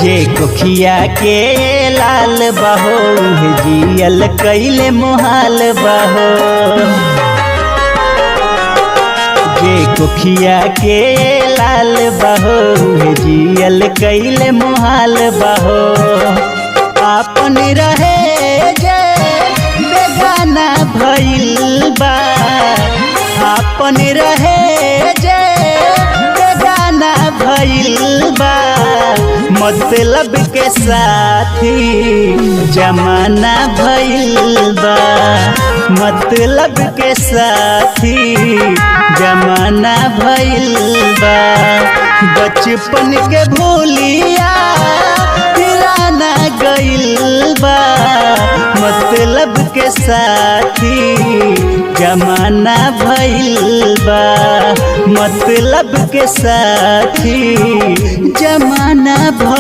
जे कोखिया के लाल बहो जियल कैले मोहाल बहो। जे कोखिया के लाल बहो जियल कैले मोहाल बहो। आपन रहे जे बेगाना भइल बा, आपन रहे जे बेगाना भइल बा। मतलब के साथी जमाना भइल बा, मतलब के साथी जमाना भइल बा। बचपन के भूलिया पुराना गइल बा, मतलब के साथी जमाना भइल बा, मतलब के साथी जमाना भइल